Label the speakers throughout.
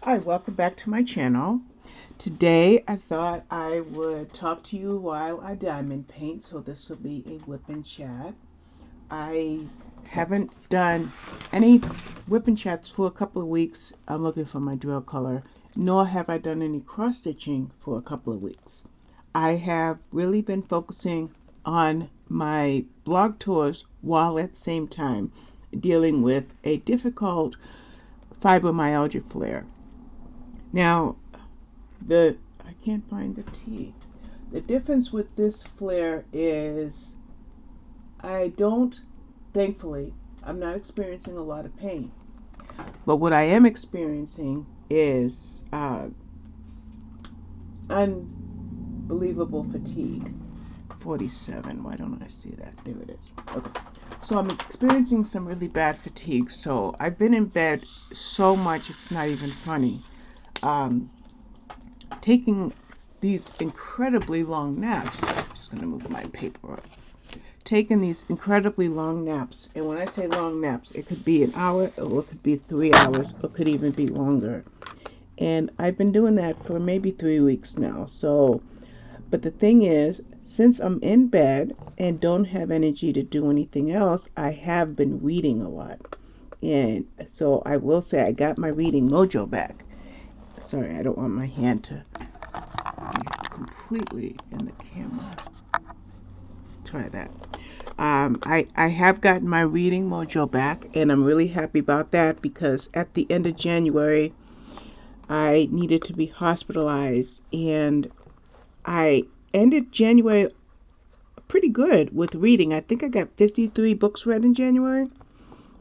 Speaker 1: Hi, welcome back to my channel. Today I thought I would talk to you while I diamond paint, so this will be a whip and chat. I haven't done any whip and chats for a couple of weeks. I'm looking for my drill color, nor have I done any cross stitching for a couple of weeks. I have really been focusing on my blog tours while at the same time dealing with a difficult fibromyalgia flare. Now, I can't find the T. The difference with this flare is thankfully, I'm not experiencing a lot of pain. But what I am experiencing is unbelievable fatigue. 47, why don't I see that? There it is. Okay. So I'm experiencing some really bad fatigue. So I've been in bed so much it's not even funny. Taking these incredibly long naps. I'm just going to move my paper up. Taking these incredibly long naps, and when I say long naps, it could be an hour, or it could be 3 hours, or it could even be longer. And I've been doing that for maybe 3 weeks now. So, but the thing is, since I'm in bed and don't have energy to do anything else, I have been reading a lot. And so I will say I got my reading mojo back. Sorry, I don't want my hand to be completely in the camera. Let's try that. I have gotten my reading mojo back, and I'm really happy about that because at the end of January, I needed to be hospitalized, and I ended January pretty good with reading. I think I got 53 books read in January,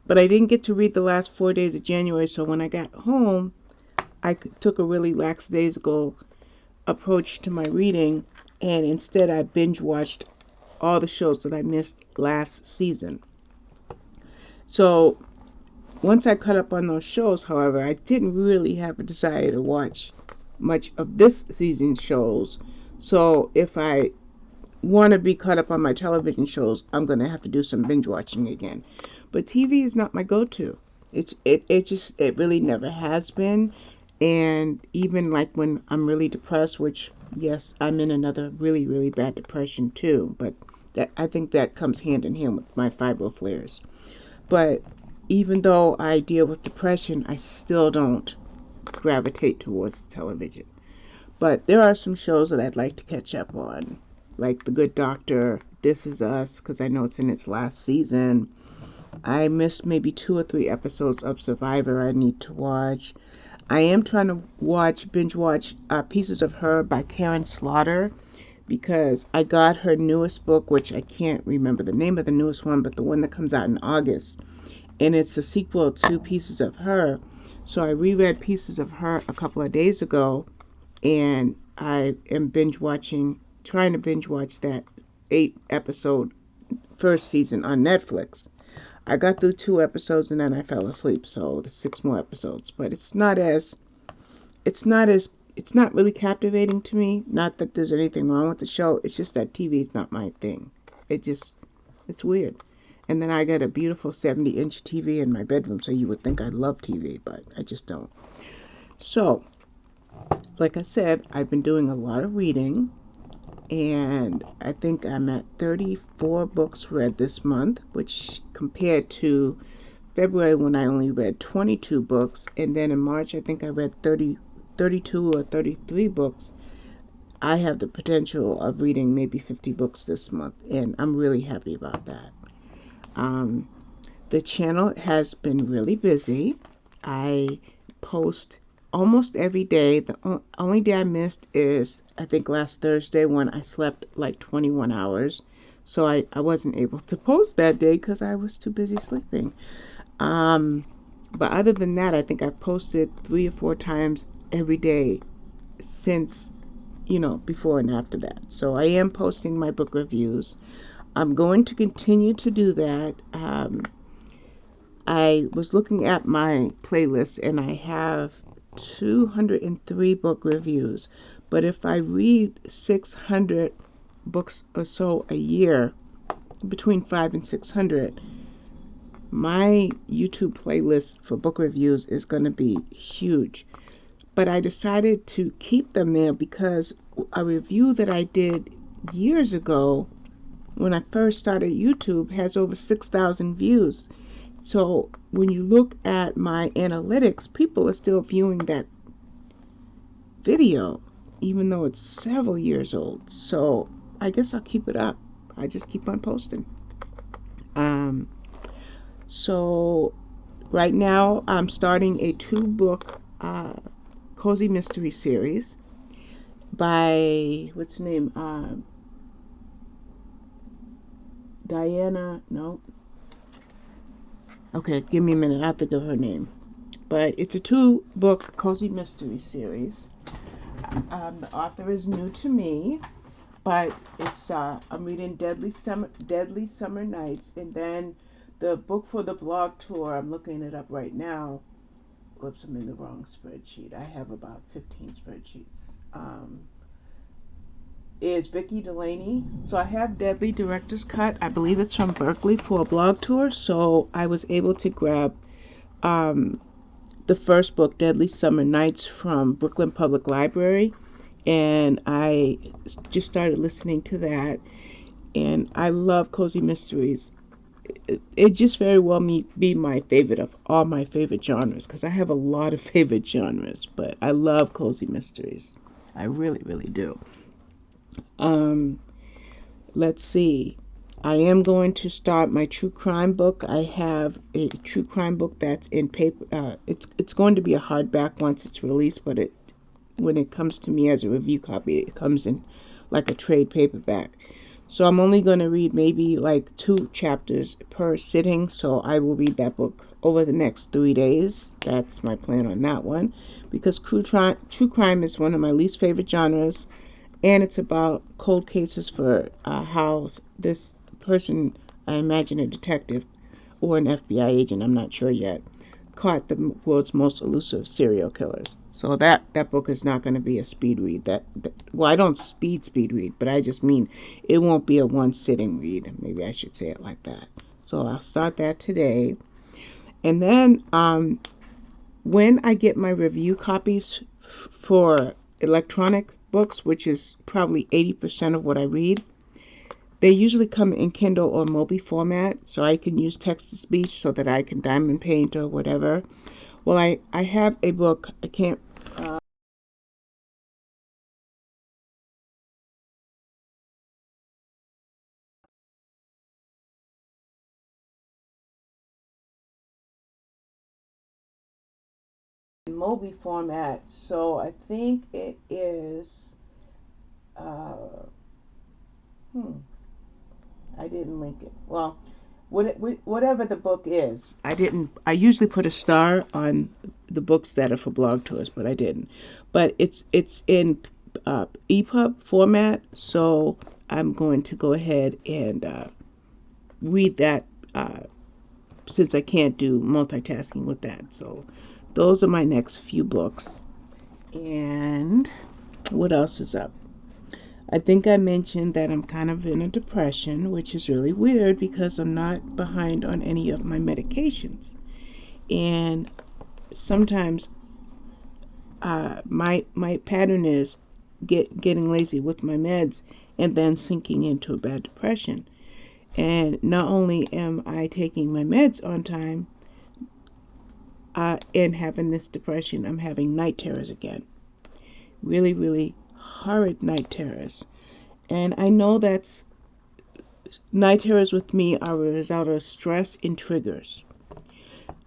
Speaker 1: but I didn't get to read the last 4 days of January, so when I got home, I took a really lackadaisical approach to my reading, and instead I binge watched all the shows that I missed last season. So once I caught up on those shows, however, I didn't really have a desire to watch much of this season's shows. So if I want to be caught up on my television shows, I'm going to have to do some binge watching again. But TV is not my go-to. It really never has been. And even like when I'm really depressed, which yes, I'm in another really, really bad depression too, but I think that comes hand in hand with my fibro flares. But even though I deal with depression, I still don't gravitate towards television. But there are some shows that I'd like to catch up on, like The Good Doctor, This Is Us, because I know it's in its last season. I missed maybe 2 or 3 episodes of Survivor I need to watch. I am trying to binge watch Pieces of Her by Karen Slaughter, because I got her newest book, which I can't remember the name of the newest one, but the one that comes out in August. And it's a sequel to Pieces of Her. So I reread Pieces of Her a couple of days ago, and I am trying to binge watch that 8-episode first season on Netflix. I got through 2 episodes and then I fell asleep, so there's 6 more episodes. But it's not really captivating to me. Not that there's anything wrong with the show. It's just that TV is not my thing. It's weird. And then I got a beautiful 70-inch TV in my bedroom, so you would think I love TV, but I just don't. So, like I said, I've been doing a lot of reading, and I think I'm at 34 books read this month, which compared to February when I only read 22 books, and then in March I think I read 32 or 33 books. I have the potential of reading maybe 50 books this month, and I'm really happy about that. The channel has been really busy. I post almost every day. The only day I missed is, I think, last Thursday when I slept like 21 hours. So I wasn't able to post that day because I was too busy sleeping. But other than that, I think I've posted 3 or 4 times every day since, before and after that. So I am posting my book reviews. I'm going to continue to do that. I was looking at my playlist and I have 203 book reviews. But if I read 600 books or so a year, between 500 and 600, my YouTube playlist for book reviews is going to be huge. but I decided to keep them there because a review that I did years ago when I first started YouTube has over 6,000 views. So when you look at my analytics, people are still viewing that video, even though it's several years old. So I guess I'll keep it up. I just keep on posting. So right now I'm starting a 2-book cozy mystery series by, what's her name? Diana, no. Okay, give me a minute. I'll think of her name. But it's a 2-book cozy mystery series. The author is new to me, but it's I'm reading Deadly Summer Nights, and then the book for the blog tour, I'm looking it up right now. Whoops, I'm in the wrong spreadsheet. I have about 15 spreadsheets. Is Vicki Delaney. So I have Deadly Director's Cut. I believe it's from Berkeley for a blog tour. So I was able to grab the first book, Deadly Summer Nights, from Brooklyn Public Library. And I just started listening to that. And I love cozy mysteries. It just very well may be my favorite of all my favorite genres, because I have a lot of favorite genres, but I love cozy mysteries. I really, really do. Let's see. I am going to start my true crime book. I have a true crime book that's in paper. It's going to be a hardback once it's released, but when it comes to me as a review copy, it comes in like a trade paperback. So I'm only going to read maybe like 2 chapters per sitting. So I will read that book over the next 3 days. That's my plan on that one, because true crime is one of my least favorite genres. And it's about cold cases for how this person, I imagine a detective or an FBI agent, I'm not sure yet, caught the world's most elusive serial killers. So that book is not going to be a speed read. Well, I don't speed read, but I just mean it won't be a one sitting read. Maybe I should say it like that. So I'll start that today. And then when I get my review copies for electronic books, which is probably 80% of what I read, they usually come in Kindle or Mobi format, so I can use text-to-speech so that I can diamond paint or whatever. Well, I have a book, I can't... Mobi format, so I think it is... I didn't link it. Well, whatever the book is, I usually put a star on the books that are for blog tours, but I didn't. But it's in EPUB format, so I'm going to go ahead and read that since I can't do multitasking with that. So those are my next few books. And what else is up? I think I mentioned that I'm kind of in a depression, which is really weird because I'm not behind on any of my medications. And sometimes my pattern is getting lazy with my meds and then sinking into a bad depression. And not only am I taking my meds on time and having this depression, I'm having night terrors again. Really, really horrid night terrors. And I know that's night terrors with me are a result of stress and triggers.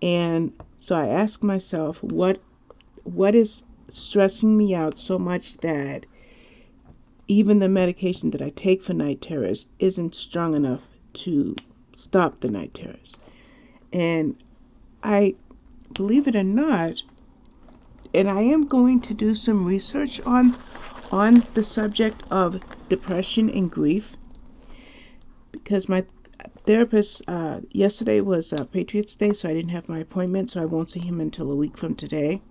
Speaker 1: And so I ask myself, what is stressing me out so much that even the medication that I take for night terrors isn't strong enough to stop the night terrors? And I, believe it or not, and I am going to do some research on the subject of depression and grief, because my therapist, yesterday was Patriots Day, so I didn't have my appointment, so I won't see him until a week from today.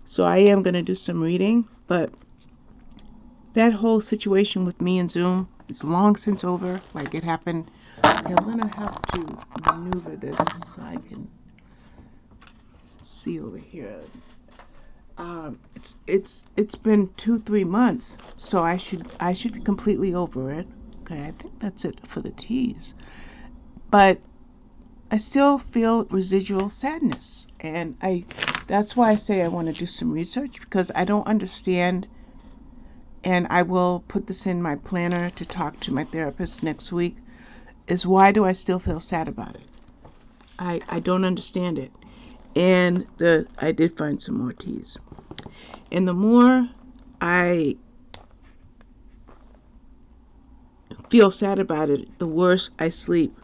Speaker 1: So I am going to do some reading, but that whole situation with me and Zoom is long since over. Like, it happened. Okay, I'm going to have to maneuver this so I can see over here. It's been 2-3 months, so I should be completely over it. Okay, I think that's it for the teas. But I still feel residual sadness, and that's why I say I want to do some research, because I don't understand. And I will put this in my planner to talk to my therapist next week, is why do I still feel sad about it? I don't understand it. And I did find some more teas. And the more I feel sad about it, the worse I sleep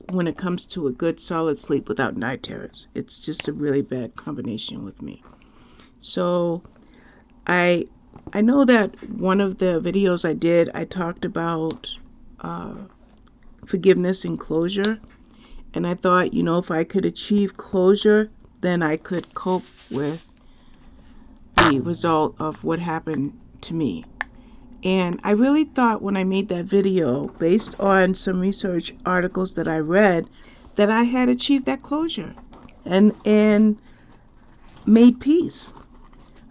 Speaker 1: when it comes to a good solid sleep without night terrors. It's just a really bad combination with me. So I know that one of the videos I did, I talked about forgiveness and closure. And I thought, if I could achieve closure, then I could cope with the result of what happened to me. And I really thought when I made that video, based on some research articles that I read, that I had achieved that closure and made peace.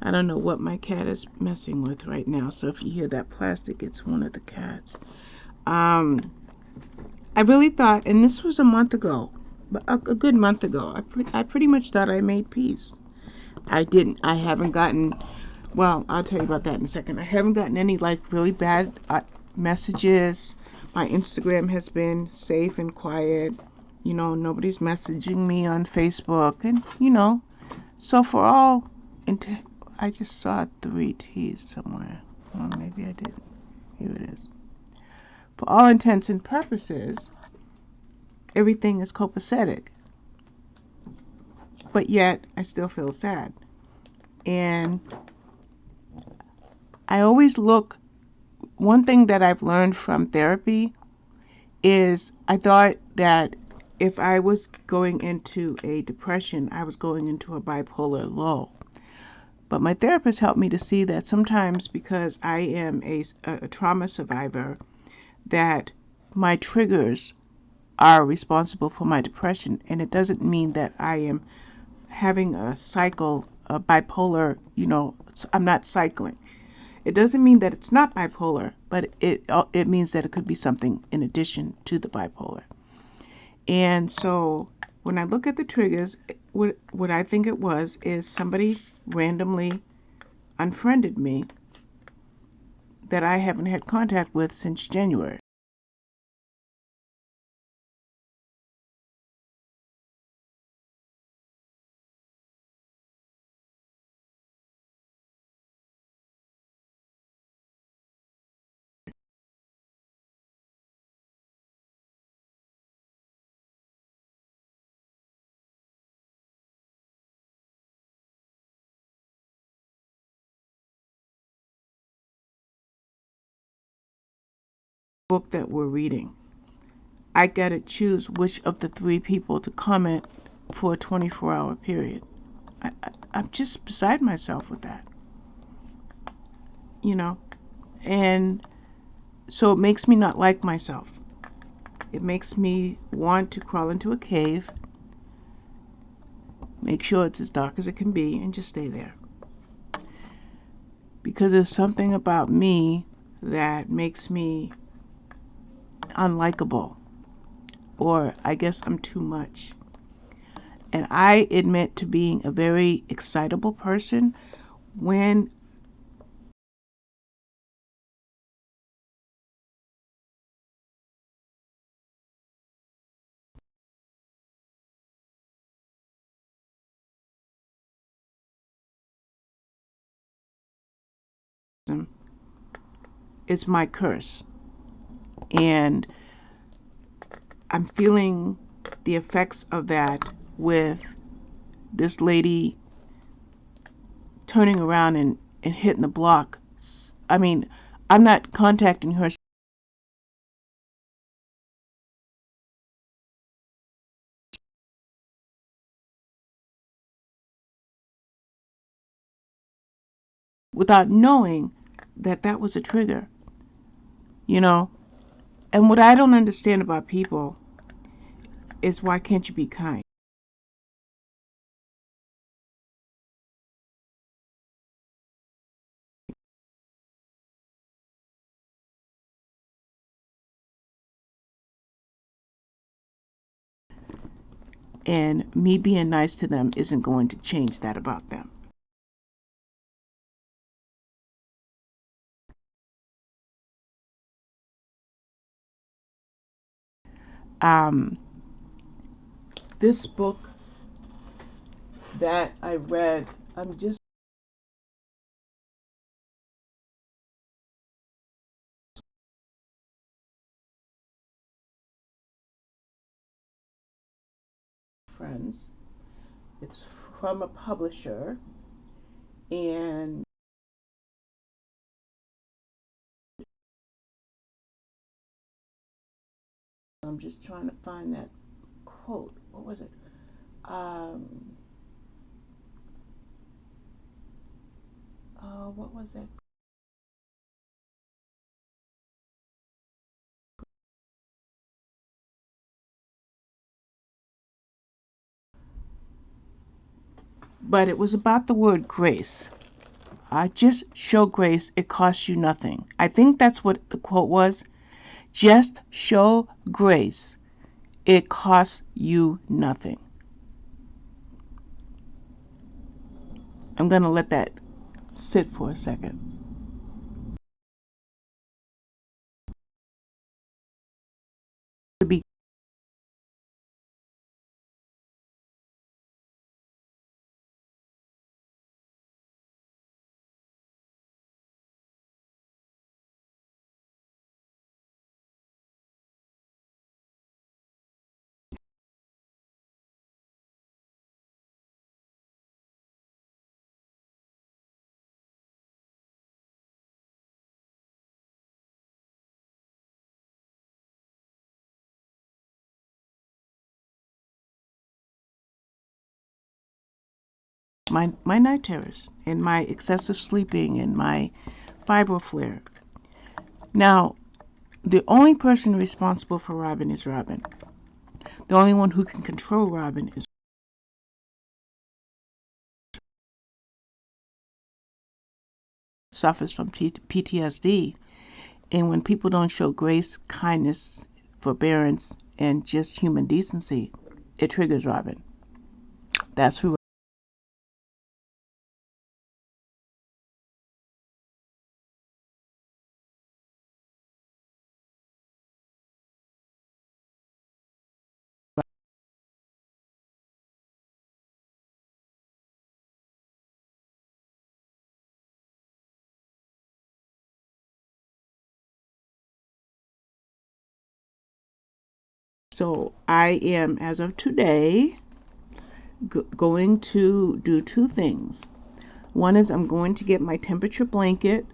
Speaker 1: I don't know what my cat is messing with right now, so if you hear that plastic, it's one of the cats. I really thought, and this was a month ago, a good month ago, I pretty much thought I made peace. I didn't. I haven't gotten, well, I'll tell you about that in a second. I haven't gotten any really bad messages. My Instagram has been safe and quiet. Nobody's messaging me on Facebook. And, so for all, I just saw 3 T's somewhere. Well, maybe I didn't. Here it is. For all intents and purposes, everything is copacetic. But yet, I still feel sad. And I always look, one thing that I've learned from therapy is I thought that if I was going into a depression, I was going into a bipolar low. But my therapist helped me to see that sometimes, because I am a trauma survivor, that my triggers are responsible for my depression. And it doesn't mean that I am having a cycle, a bipolar, I'm not cycling. It doesn't mean that it's not bipolar, but it means that it could be something in addition to the bipolar. And so when I look at the triggers, what I think it was is somebody randomly unfriended me that I haven't had contact with since January. Book that we're reading, I gotta choose which of the 3 people to comment for a 24-hour period. I'm just beside myself with that, and so it makes me not like myself. It makes me want to crawl into a cave, make sure it's as dark as it can be, and just stay there. Because there's something about me that makes me unlikable, or I guess I'm too much. And I admit to being a very excitable person when it's my curse. And I'm feeling the effects of that with this lady turning around and hitting the block. I mean, I'm not contacting her without knowing that that was a trigger, And what I don't understand about people is, why can't you be kind? and me being nice to them isn't going to change that about them. This book that I read, I'm just friends. It's from a publisher, and I'm just trying to find that quote. What was it? What was that? But it was about the word grace. Just show grace. It costs you nothing. I think that's what the quote was. Just show grace. It costs you nothing. I'm going to let that sit for a second. My night terrors and my excessive sleeping and my fibro flare. Now, the only person responsible for Robin is Robin. The only one who can control Robin is suffers from PTSD. And when people don't show grace, kindness, forbearance, and just human decency, it triggers Robin. That's who. So I am, as of today, going to do two things. One is I'm going to get my temperature blanket,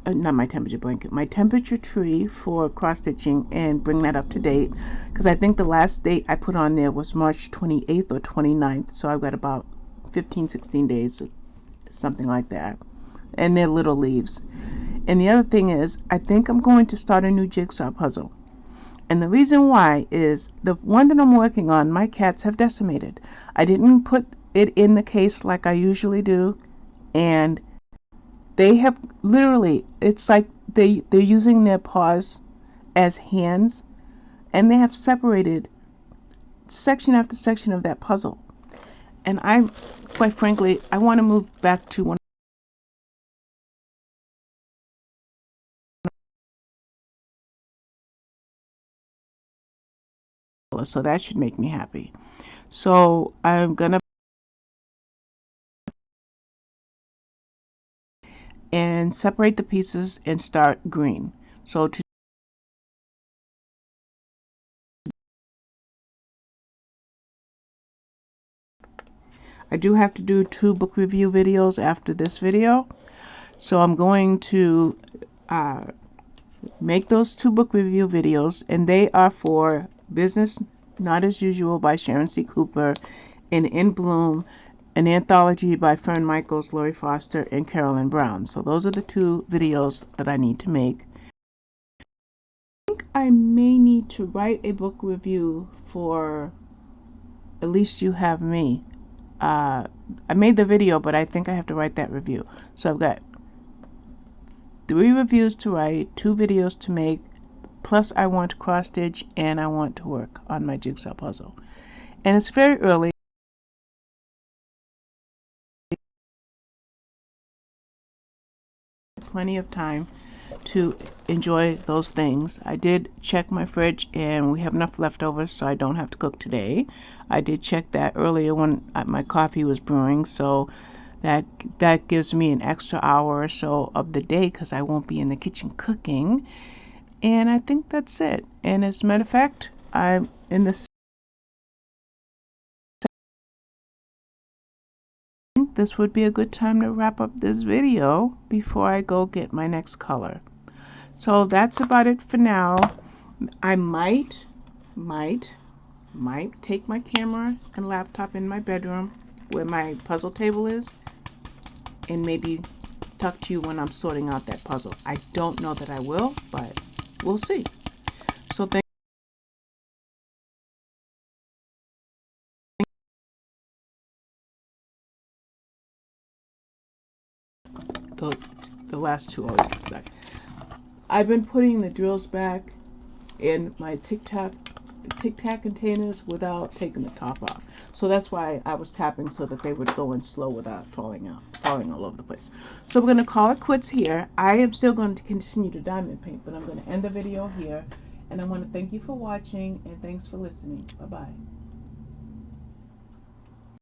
Speaker 1: not my temperature blanket, my temperature tree for cross stitching and bring that up to date, because I think the last date I put on there was March 28th or 29th, so I've got about 15-16 days, something like that, and they're little leaves. And the other thing is, I think I'm going to start a new jigsaw puzzle. And the reason why is the one that I'm working on, my cats have decimated. I didn't put it in the case like I usually do, and they have literally, it's like they're using their paws as hands, and they have separated section after section of that puzzle. And quite frankly, I want to move back to one. So that should make me happy. So I'm gonna and separate the pieces and start green. So I do have to do 2 book review videos after this video. So I'm going to make those 2 book review videos, and they are for Business Not As Usual by Sharon C. Cooper and In Bloom, an anthology by Fern Michaels, Lori Foster, and Carolyn Brown. So those are the 2 videos that I need to make. I think I may need to write a book review for At Least You Have Me. I made the video, but I think I have to write that review. So I've got 3 reviews to write, 2 videos to make, plus I want to cross stitch and I want to work on my jigsaw puzzle. And it's very early. Plenty of time to enjoy those things. I did check my fridge and we have enough leftovers, so I don't have to cook today. I did check that earlier when my coffee was brewing, so that gives me an extra hour or so of the day because I won't be in the kitchen cooking. And I think that's it. And as a matter of fact, I'm in this. This would be a good time to wrap up this video before I go get my next color. So that's about it for now. I might take my camera and laptop in my bedroom where my puzzle table is and maybe talk to you when I'm sorting out that puzzle. I don't know that I will, but we'll see. So thank the last two always suck. I've been putting the drills back in my Tic Tac containers without taking the top off. So that's why I was tapping so that they would go in slow without falling all over the place. So we're going to call it quits here. I am still going to continue to diamond paint, but I'm going to end the video here. And I want to thank you for watching and thanks for listening. Bye-bye.